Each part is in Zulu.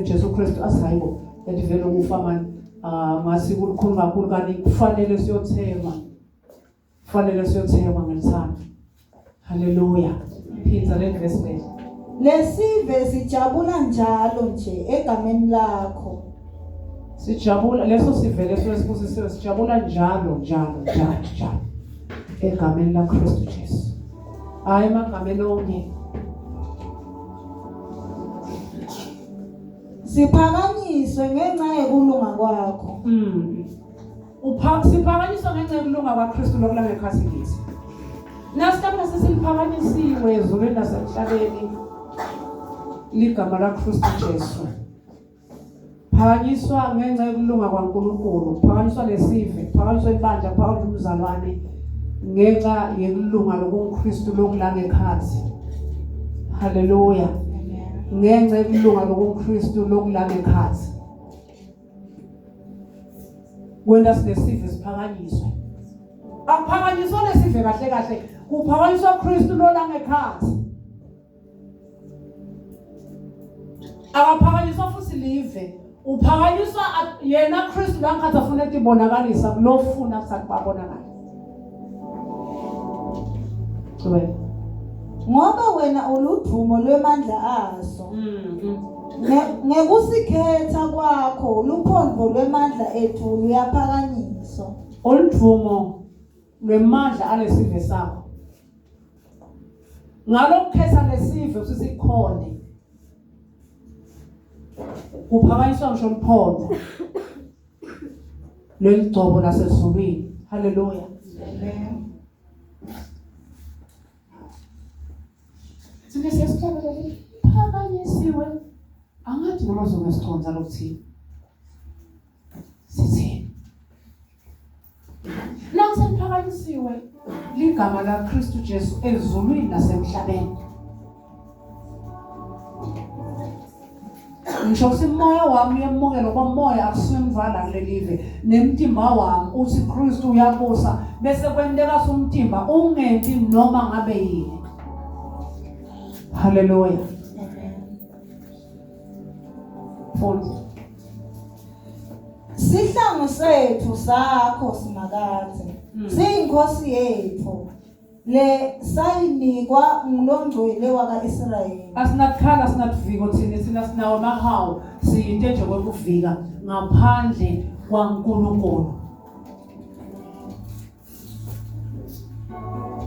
Jesu Kristu asihayibo edivele ukufa manje ngasiko likhulu kakhulu kanti kufanele siyothema ngelithando. Haleluya. Phinza le verse le. Lesive sijabula njalo nje egameni lakho. Sijabula leso sivele sesibusisiwe sijabula njalo egameni la Kristu Jesu. Hayi magameni onke. Siphakanyiswe ngenxa yokulunga kwakho. Siphakanyiswa ngenxa yokulunga kwaKristu lokulanga ekhasi kithi. Nasikhathi sesiphakanyisiwe ezulwini nasemhlabeni ligama la Kristu Jesu. Phakanyiswa ngenxa yokulunga kwaNkulunkulu, phakanyiswa lesive, phakanyiswa ibandla, phakanyiswa umzalwane ngenxa yokulunga lokuKristu lokulanga ekhasi. Haleluya. Ngenxa yokulunga lokuKristu lokulanga ekhasi. Wena sinesive siphakanyiswe. Akuphakanyiswa lesive kahle kuphakanyiswa Kristu lolanga ekhasi. Akaphakanyiswa futhi live. Uphakanyiswa yena Kristu langakhathi afuna ukubonakalisa kulofuna kusakubonakala. Ngoba wena uludumo lwemandla aso. Ngekusikhetha kwakho luphondvo lwemandla ethu luyaphakanyiswa. Oludumo lwemandla alesive sakho. Ngalokukhetha lesive usisikhonde. Kuphakanyiswa ngisho umphondvo lweligcobo lasezulwini. Haleluya. Amen. Sike sesicabelele phakanyisiwe. Angathi noma zongesithonza lokuthini. Sithini? Nakusemphakanyisiwe ligama la Kristu Jesu ezulwini nasemhlabeni. Ngisho simoya wami uyamukela ngoba umoya akusimvala kulelive nemtimba wami uthi Kristu uyabusa bese kwenteka umtimba ungenti noma ngabe yini. Haleluya. Futhi sihlangu sethu sakho simakathe siyinkosi yethu le sayinikwa ngulongcwele waka-Israyeli. Asinakhala sinatuviko thina sinawo mahawu siyinto nje kokuvika ngaphandle kwaNkulunkulu.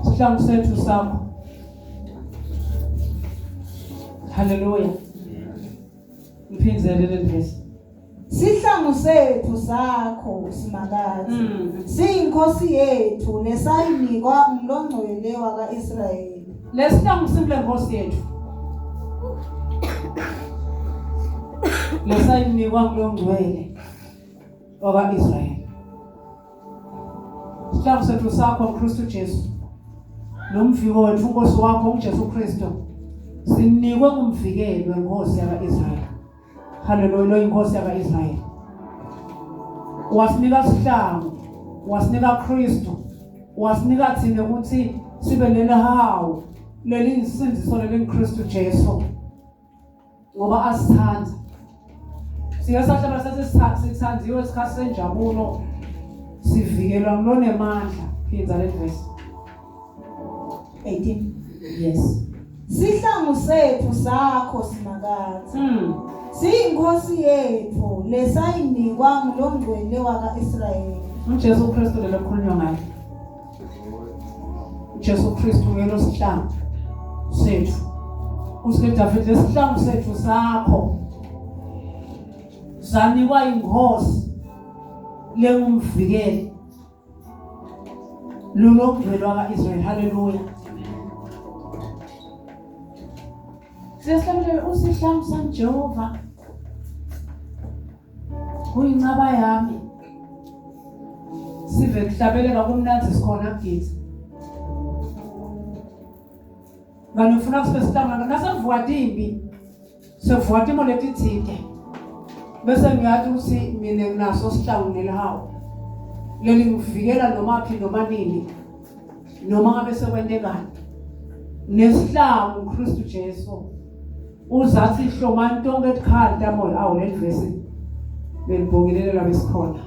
Sihlangu sethu sakho. Haleluya. Ngiphinzele le verse. Sihlangu sethu sakho simakathe siyinkosi yethu lesayinikwa ngulongcwele waka-Israyeli. Lesihlangu simple nkosi yethu. Lesayinikwa ngulongcwele waka-Israyeli. Sihlangu sethu sakho Kristu Jesu. Nomviko wethu uNkosi wakho uJesu Kristu. Sinikwe kumvikelo wenkosi yaka-Israyeli. Haleluya, inkosi yaka-Israyeli. Wasinika sihlangu, wasinika Kristu, wasinika thina ukuthi sibe nelehawu leli insindiso leli Kristu Jesu. Ngoba asithanda. Siyasahlala sesithandiwe isikhathi senjabulo sivikelwa ngulonemandla. Phinza le verse 18. Yes. Sihlangu sethu sakho simakathe siyinkosi yethu lesayinikwa ngulongcwele waka-Israyeli. uJesu Kristu lelo khulunywa ngaye. uJesu Kristu ngelo sihlangu sethu. Usike David lesihlangu sethu sakho zanikwa inkosi lengumvikeli lolongcwele waka-Israyeli. Haleluya. Sesihlabele usihlangu saNjehova kuyinqaba yami. Sive kuhlabelela kumnanzi sikhona kithi. Ngani ufuna sibe sihlangana nasevuka impi. Sevuka imo letithike. Bese ngiyathi uthi mina nginaso sihlangu nelihawu. Leli ngivikela noma phi noma nini. Noma ngabe sekwendekani. Nesihlangu uKristu Jesu. uzathi ihlomani tonke etikhalta moya awu le verse belibongelela besikhona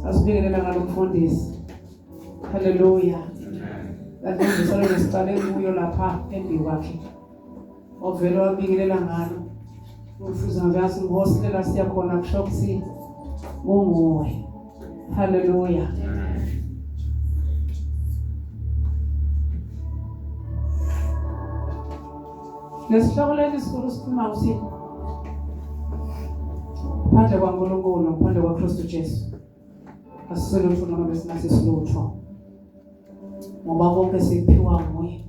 asibingelela ngalomfundisi haleluya landenzisalo lesicale kuyo lapha embi kwakhe ovela wabingelela ngalo ufuza ngathi ngosilela siya khona kushokuthi unguwe haleluya lesihloko isikhulu sikhuluma uthi phandle kwaNkulunkulu phandle kwaKristu Jesu asiswele lutho noma besinathi silutho ngoba konke siphiwa nguye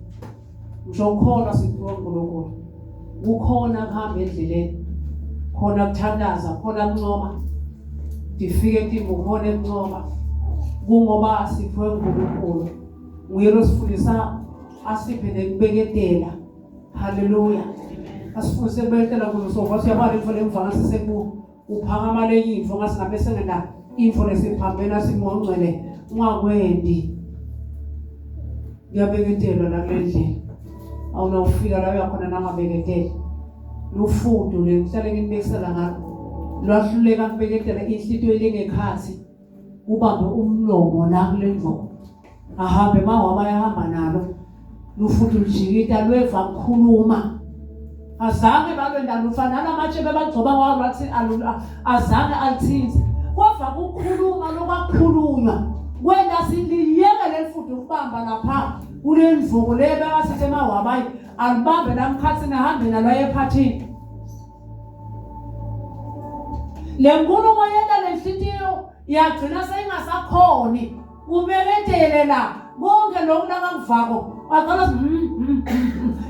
ngisho ukholwa siphiwa uNkulunkulu kukhona kuhamba endleleni khona kuthandaza khona kuncoma difike intimbo kubona ekuncoma kungoba siphiwe uNkulunkulu nguye losifundisa asiphe nekubeketela haleluya asifundise kubeketela kuzo wathi yabona imfo lemvanga seseku uphakama leyimfo ngasingabe sengena imfo lesiphambena simongcwele ungakwendi ngiyabeketela la kulendlela awunawufika la uyakhona nangabeketela lufudu lenhlale nginibekisela ngalo lwahluleka kubeketela inhlito elingekhathi ubambe umlomo la kulendvo ahambe mawaba yahamba nalo lufudu lijikita lweva kukhuluma azange balwenda lufana namatshe bebagcoba kwathi azange alithinze kodwa kukhuluma lokwakhulunywa kwenda siliyeke lefudu ukubamba lapha kulendvuku le bebasithi emawabayi alibambe lamkhathini ahambe nalo ephathini le nkulumo yena lenhlitiyo yagcina seyingasakhoni ubeketele la konke lokhu nakakuvako aqala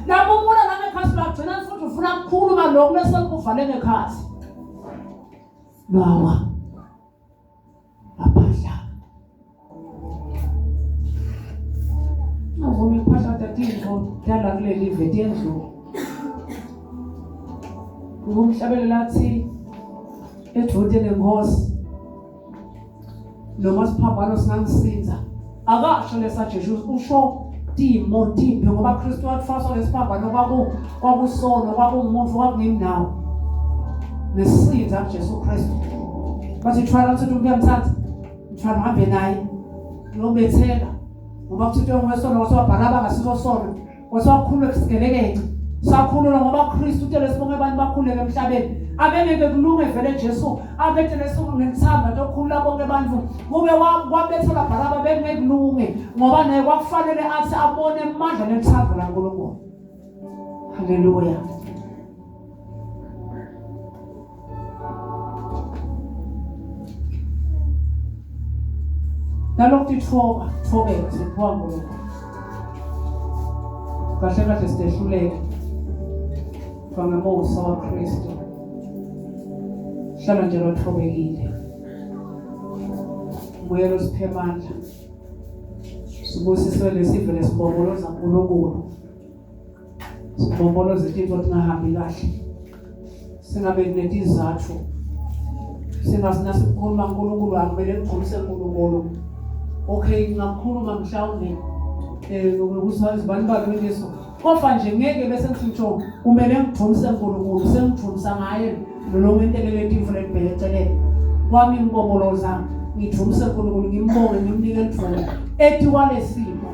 lapho umuntu langekhasi bagcina futhi ufuna ukukhuluma lokhu bese kuvale ngekhasi lawa aphahla avumi iphahla tatingo dala kuleli veti endlu ngumhlabelela athi edvote nengosi noma siphambano singangisinza akasho lesa Jesu usho timo timbi ngoba Kristu watfasa lesiphambano kwakusono kwakungumuntu kwakungimnawo nesinza Jesu Kristu bathi thwala ukuthi ukuyamthatha mthwala uhambe naye nobetheka ngoba kuthi ngosono wasabhalaba ngasizo sono wasakhulula kusikelekeke sakhulula ngoba Kristu uthe lesibonge abantu bakhuleke emhlabeni abengeke kulunge vele Jesu abethe lesuku ngesithamba lokukhulula bonke abantu kube wabethelwa bhalaba bengeke kulunge ngoba naye kwakufanele athi abone amandla nethando laNkulunkulu haleluya nalokhu thobeke siphiwa nguNkulunkulu kahle kahle sidehluleke kwangemusa waKristu hlala nje lothobekile moya usiphe amandla sibusiswe lesive lesibomboloza uNkulunkulu sibomboloza izinto ezingahambi kahle singabe netizathu singasinasi ukukhuluma uNkulunkulu akumele ugcumise uNkulunkulu okay ngakhuluma mhlawumbe ukusazi bani balweneso kodwa nje ngeke bese ngitho kumele ngidumse uNkulunkulu sengidumsa ngaye lo mentelele tifo lebhecelele kwami ngiboboloza ngidumse uNkulunkulu ngimbonge ngimnike ithuba ethi walesimo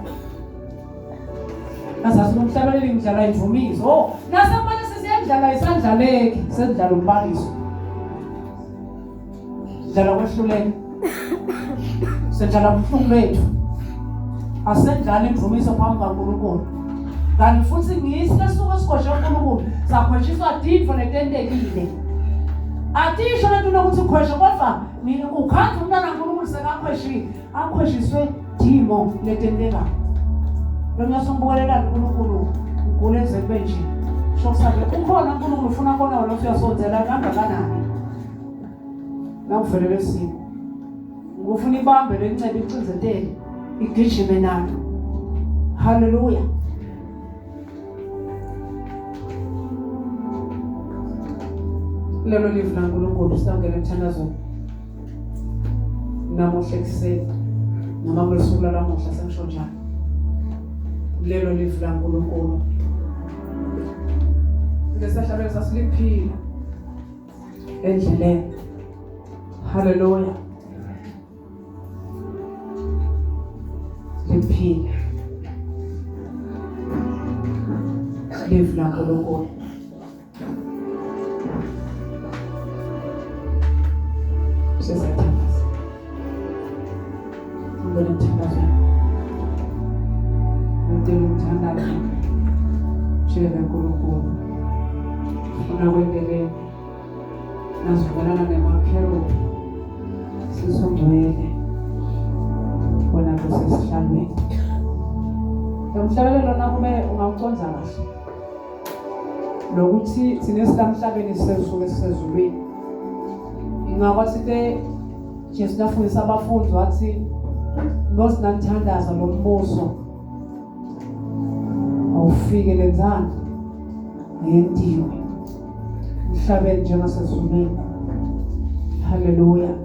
asazi umhlabeleli ngidlala ivumiso nasemanje sisiyadlala isandlaleke sendlala umbaliso dlala kwehluleke sendlala ubuhlungu bethu asendlala imvumiso phambi kaNkulunkulu kanti futhi ngisesuka sikosha uNkulunkulu sakhweshiswa dipho netentekile atisho lento lokuthi ukhwesha kodwa mina ukhanda umntana kaNkulunkulu sekakhweshile akhweshiswe dimo letenteka bengasombukelela uNkulunkulu ugulenze benje shokusake ukhona uNkulunkulu ufuna kona wena uyasonzela kangakanani nawuvelele simo ngufuna ibambe lencebe icinzetele igijime nalo haleluya lelo live laNkulunkulu sangena emthandazweni namuhla ekuseni noma kusuku lamuhla sengisho njalo lelo live laNkulunkulu Lesahlabele sasiliphila endleleni. Hallelujah. Liphila. Live la nkulunkulu. Sesathandaza. Ngibona ukuthandaza. Ngidinga ukuthandaza. Shela nkulunkulu. Funa kwendele nazivumelana nemakherubi. Sisongwele. Bona kusesihlalweni. Umhlabelelo lona kube ungawuconza kahle. Lokuthi sine silamhlabeni sisesuke sisezulwini. Ingakwathi ke Jesu nafundisa abafundi wathi ngosinanthandaza lo mbuso awufike lenzana yendiwe. Umhlabeni njengasezulwini. Hallelujah.